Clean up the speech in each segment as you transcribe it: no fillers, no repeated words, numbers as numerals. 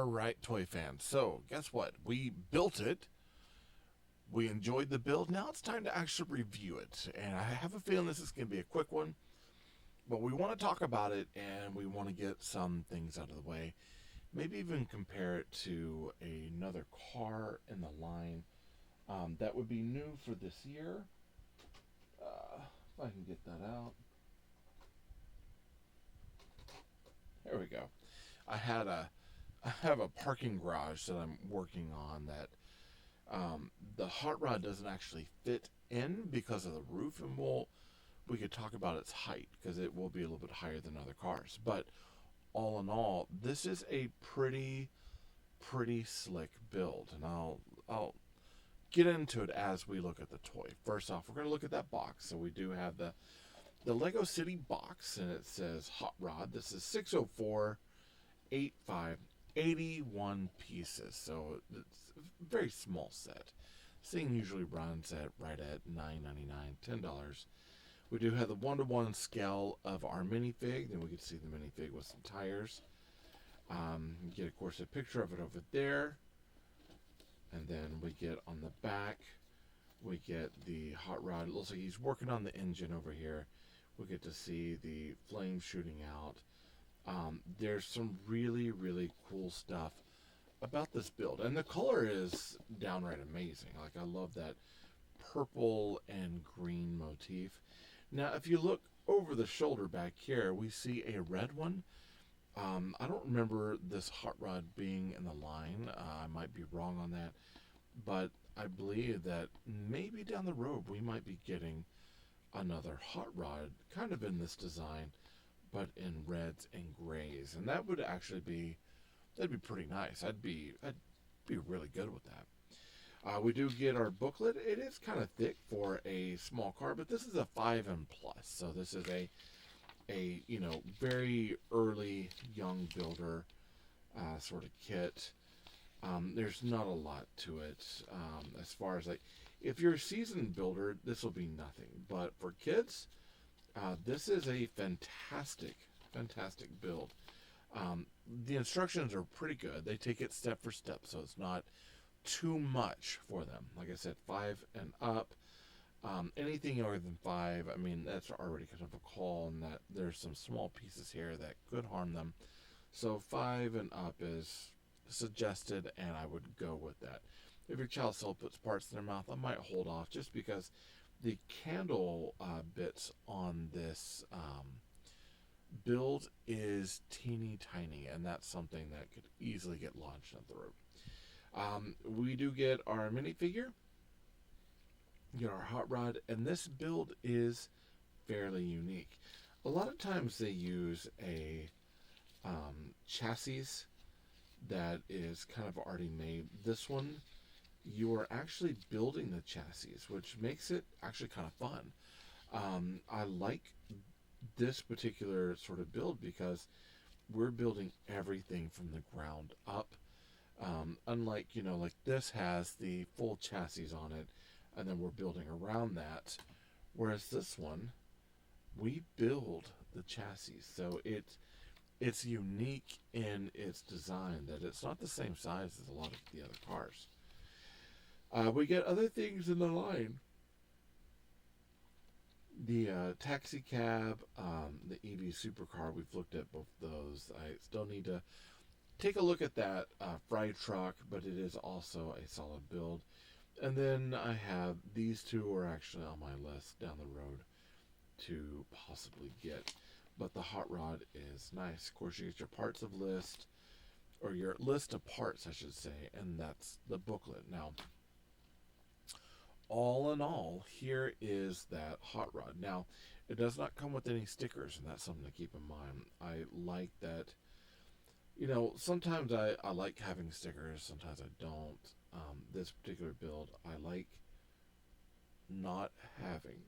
All right, toy fans. So, guess what? We built it. We enjoyed the build. Now it's time to actually review it. And I have a feeling this is going to be a quick one. But we want to talk about it and we want to get some things out of the way. Maybe even compare it to another car in the line that would be new for this year. If I can get that out. There we go. I had a I have a parking garage that I'm working on that the hot rod doesn't actually fit in because of the roof, and we could talk about its height because it will be a little bit higher than other cars. But all in all, this is a pretty slick build, and I'll get into it as we look at the toy. First off, we're going to look at that box. So we do have the Lego City box, and it says hot rod. This is 604 85 81 pieces, so it's a very small set. This thing usually runs at right at $9.99, $10. We do have the 1-to-1 scale of our minifig. Then we can see the minifig with some tires. You get, of course, a picture of it over there. And then we get on the back, we get the hot rod. It looks like he's working on the engine over here. We get to see the flame shooting out. There's some really cool stuff about this build, and the color is downright amazing. Like, I love that purple and green motif. Now if you look over the shoulder back here, we see a red one. I don't remember this hot rod being in the line. I might be wrong on that, but I believe that maybe down the road we might be getting another hot rod kind of in this design, but in reds and grays, and that would actually that'd be pretty nice. I'd be really good with that. We do get our booklet. It is kind of thick for a small car, but this is a 5M plus, so this is a very early young builder sort of kit. There's not a lot to it as far as, like, if you're a seasoned builder, this will be nothing, but for kids, this is a fantastic build. The instructions are pretty good. They take it step for step, so it's not too much for them. Like I said, 5 and up. Anything younger than 5, I mean, that's already kind of a call, and that there's some small pieces here that could harm them. So 5 and up is suggested, and I would go with that. If your child still puts parts in their mouth, I might hold off, just because the candle bits on this build is teeny tiny, and that's something that could easily get launched at the road. We do get our minifigure, get our hot rod, and this build is fairly unique. A lot of times they use a chassis that is kind of already made. This one, you are actually building the chassis, which makes it actually kind of fun. I like this particular sort of build because we're building everything from the ground up. Unlike, like this has the full chassis on it, and then we're building around that. Whereas this one, we build the chassis. So it's unique in its design, that it's not the same size as a lot of the other cars. We get other things in the line. The taxi cab, the EV supercar, we've looked at both those. I still need to take a look at that fry truck, but it is also a solid build. And then I have these two are actually on my list down the road to possibly get. But the hot rod is nice. Of course, you get your parts of list, or your list of parts, I should say, and that's the booklet. Now, all in all, here is that hot rod. Now, it does not come with any stickers, and that's something to keep in mind. I like that, sometimes I like having stickers, sometimes I don't. This particular build, I like not having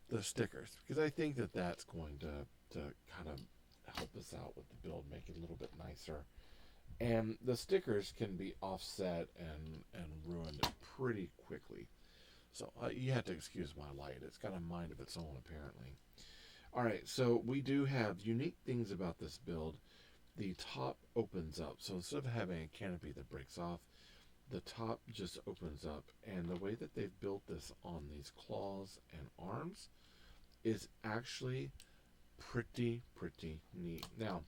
the stickers, because I think that that's going to kind of help us out with the build, make it a little bit nicer. And the stickers can be offset and ruined pretty quickly. So you have to excuse my light. It's got a mind of its own, apparently. All right, so we do have unique things about this build. the top opens up. So instead of having a canopy that breaks off, the top just opens up. And the way that they've built this on these claws and arms is actually pretty neat. Now,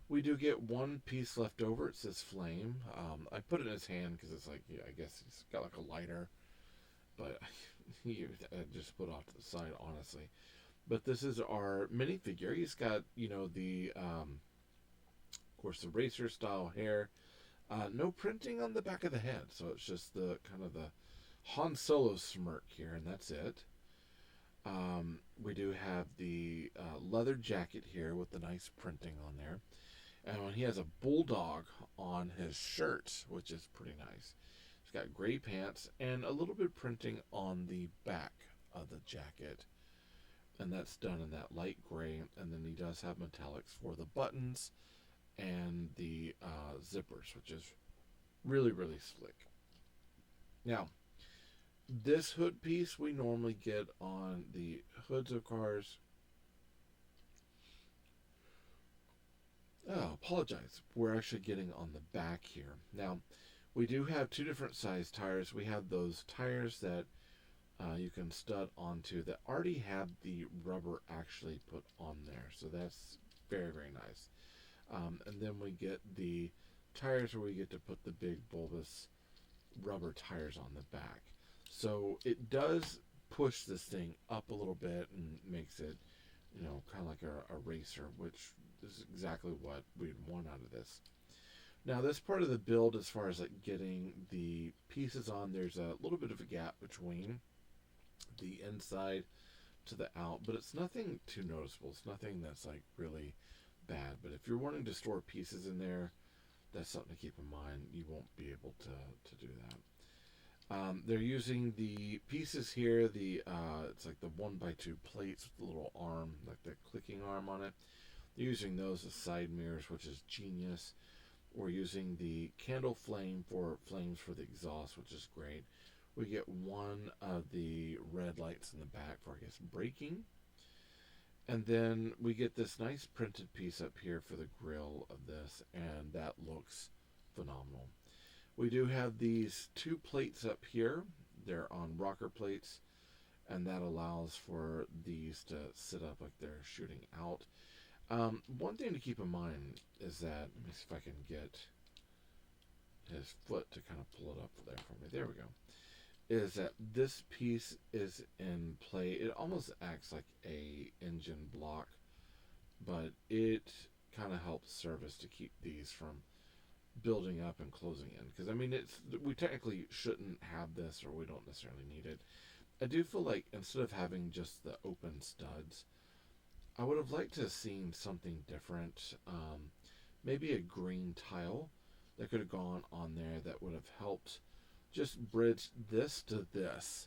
we do get one piece left over. It says flame. I put it in his hand because it's like, yeah, I guess he's got like a lighter, but he just put off to the side, honestly. But this is our minifigure. He's got, the, of course, the racer style hair. No printing on the back of the head, so it's just the kind of the Han Solo smirk here, and that's it. We do have the leather jacket here with the nice printing on there. And he has a bulldog on his shirt, which is pretty nice. He's got gray pants and a little bit of printing on the back of the jacket. And that's done in that light gray. And then he does have metallics for the buttons and the zippers, which is really slick. Now, this hood piece we normally get on the hoods of cars. Oh, apologize. We're actually getting on the back here. Now, we do have two different size tires. We have those tires that you can stud onto that already have the rubber actually put on there. So that's very nice. And then we get the tires where we get to put the big bulbous rubber tires on the back. So it does push this thing up a little bit and makes it, kind of like a racer, which is exactly what we'd want out of this. Now, this part of the build, as far as like getting the pieces on, there's a little bit of a gap between the inside to the out, but it's nothing too noticeable. It's nothing that's like really bad. But if you're wanting to store pieces in there, that's something to keep in mind. You won't be able to do that. They're using the pieces here. It's like the 1x2 plates with the little arm, like the clicking arm on it. They're using those as side mirrors, which is genius. We're using the candle flames for the exhaust, which is great. We get one of the red lights in the back for, I guess, braking. And then we get this nice printed piece up here for the grill of this, and that looks phenomenal. We do have these two plates up here. They're on rocker plates, and that allows for these to sit up like they're shooting out. One thing to keep in mind is that, let me see if I can get his foot to kind of pull it up there for me. There we go. Is that this piece is in play. It almost acts like a engine block, but it kind of helps service to keep these from building up and closing in. Because, I mean, we technically shouldn't have this, or we don't necessarily need it. I do feel like instead of having just the open studs, I would have liked to have seen something different. Maybe a green tile that could have gone on there that would have helped just bridge this to this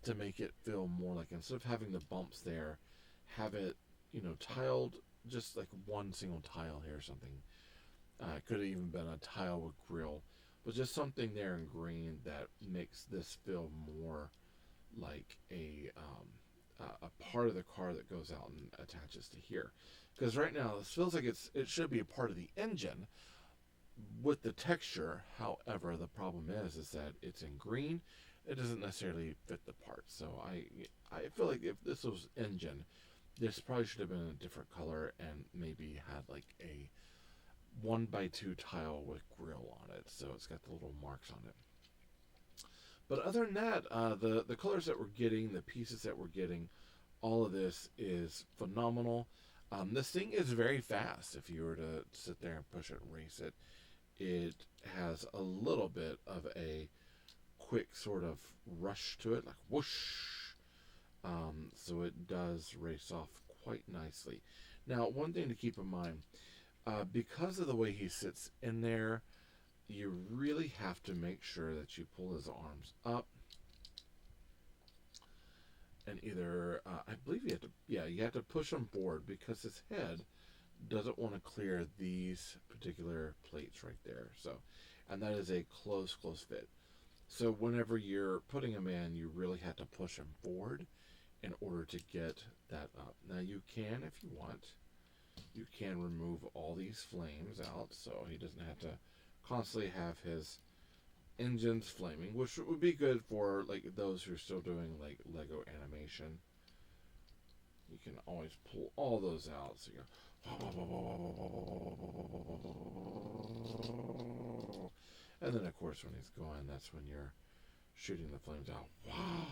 to make it feel more like, instead of having the bumps there, have it, tiled, just like one single tile here or something. It could have even been a tile with grill, but just something there in green that makes this feel more like a part of the car that goes out and attaches to here. Because right now this feels like it should be a part of the engine with the texture. However, the problem is that it's in green. It doesn't necessarily fit the part. So I feel like if this was engine, this probably should have been a different color and maybe had like a 1x2 tile with grill on it, so it's got the little marks on it. But other than that, the colors that we're getting, the pieces that we're getting, all of this is phenomenal. This thing is very fast. If you were to sit there and push it and race it, it has a little bit of a quick sort of rush to it, like whoosh. So it does race off quite nicely. Now, one thing to keep in mind, because of the way he sits in there, you really have to make sure that you pull his arms up. And either, I believe you have to push him forward because his head doesn't want to clear these particular plates right there. So, and that is a close fit. So whenever you're putting him in, you really have to push him forward in order to get that up. Now you can, if you want, You can remove all these flames out, so he doesn't have to constantly have his engines flaming, which would be good for like those who are still doing like Lego animation. You can always pull all those out. So you go, and then of course when he's going, that's when you're shooting the flames out. Wow.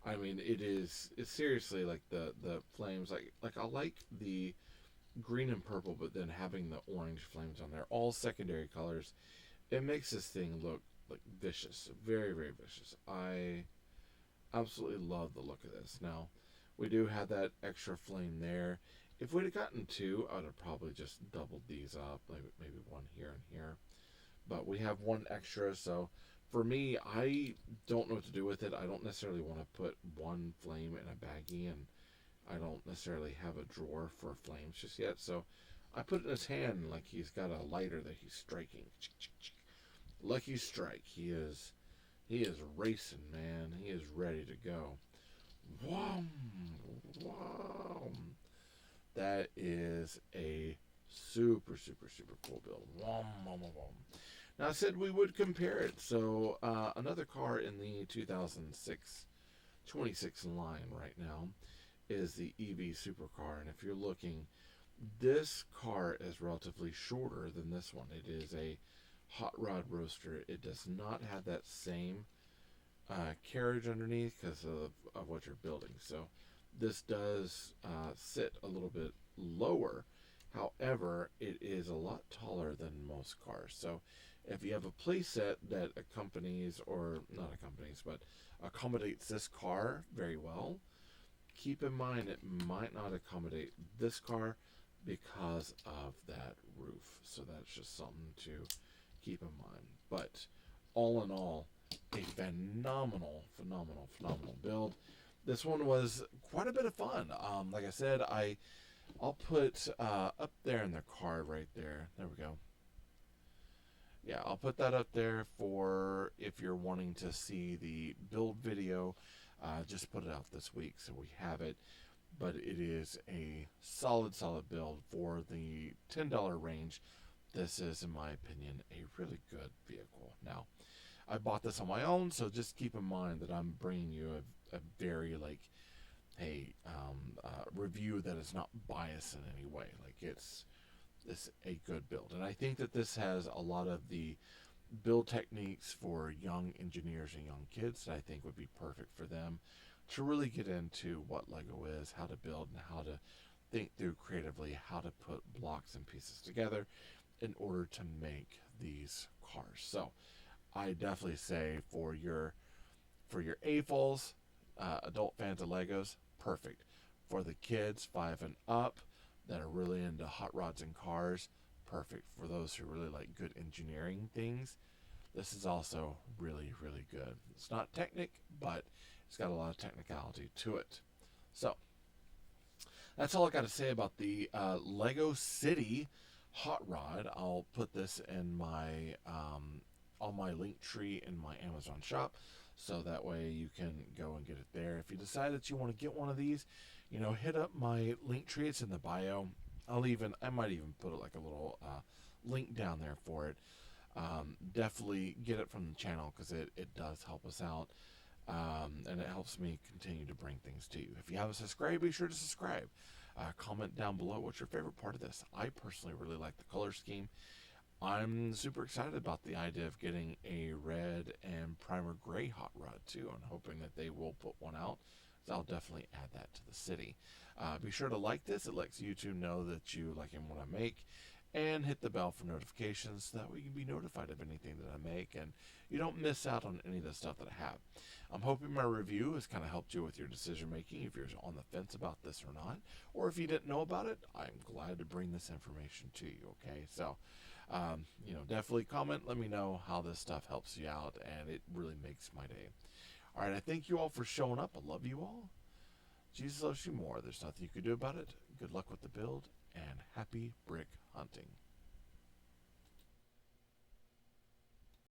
I mean, it's seriously like the flames. Like I like the green and purple, but then having the orange flames on there, all secondary colors, it makes this thing look like vicious, very very vicious. I absolutely love the look of this. Now, we do have that extra flame there. If we'd have gotten two, I would have probably just doubled these up, like maybe one here and here. But we have one extra, so for me, I don't know what to do with it. I don't necessarily want to put one flame in a baggie, and I don't necessarily have a drawer for flames just yet. So I put it in his hand like he's got a lighter that he's striking. Lucky strike. He is racing, man. He is ready to go. Wow. Wow. That is a super, super, super cool build. Wow. Now, I said we would compare it. So, another car in the 26 line right now is the EV supercar. And if you're looking, this car is relatively shorter than this one. It is a hot rod roadster. It does not have that same carriage underneath because of what you're building. So this does sit a little bit lower. However, it is a lot taller than most cars. So if you have a playset that accompanies, or not accompanies, but accommodates this car very well, keep in mind it might not accommodate this car because of that roof. So that's just something to keep in mind. But all in all, a phenomenal build. This one was quite a bit of fun. Like I said, I'll put up there in the card right there. There we go. Yeah, I'll put that up there for if you're wanting to see the build video. Just put it out this week so we have it. But it is a solid build for the $10 range. This is, in my opinion, a really good vehicle. Now, I bought this on my own, so just keep in mind that I'm bringing you a very review that is not biased in any way. Like it's a good build, and I think that this has a lot of the build techniques for young engineers and young kids that I think would be perfect for them to really get into what Lego is, how to build, and how to think through creatively how to put blocks and pieces together in order to make these cars. So I definitely say for your AFOLs, adult fans of Legos, perfect. For the kids 5 and up that are really into hot rods and cars, perfect. For those who really like good engineering things, this is also really, really good. It's not technic, but it's got a lot of technicality to it. So that's all I got to say about the Lego City hot rod. I'll put this in my on my link tree in my Amazon shop, so that way you can go and get it there. If you decide that you want to get one of these, hit up my link tree. It's in the bio. I might even put like a little link down there for it. Definitely get it from the channel because it does help us out. And it helps me continue to bring things to you. If you haven't subscribed, be sure to subscribe. Comment down below what's your favorite part of this. I personally really like the color scheme. I'm super excited about the idea of getting a red and primer gray hot rod too. I'm hoping that they will put one out. So I'll definitely add that to the city. Be sure to like this. It lets YouTube know that you like what I make. And hit the bell for notifications so that way you can be notified of anything that I make and you don't miss out on any of the stuff that I have. I'm hoping my review has kind of helped you with your decision making if you're on the fence about this or not, or if you didn't know about it. I'm glad to bring this information to you. Okay, so definitely comment, let me know how this stuff helps you out, and it really makes my day. All right, I thank you all for showing up. I love you all. Jesus loves you more. There's nothing you can do about it. Good luck with the build, and happy brick hunting.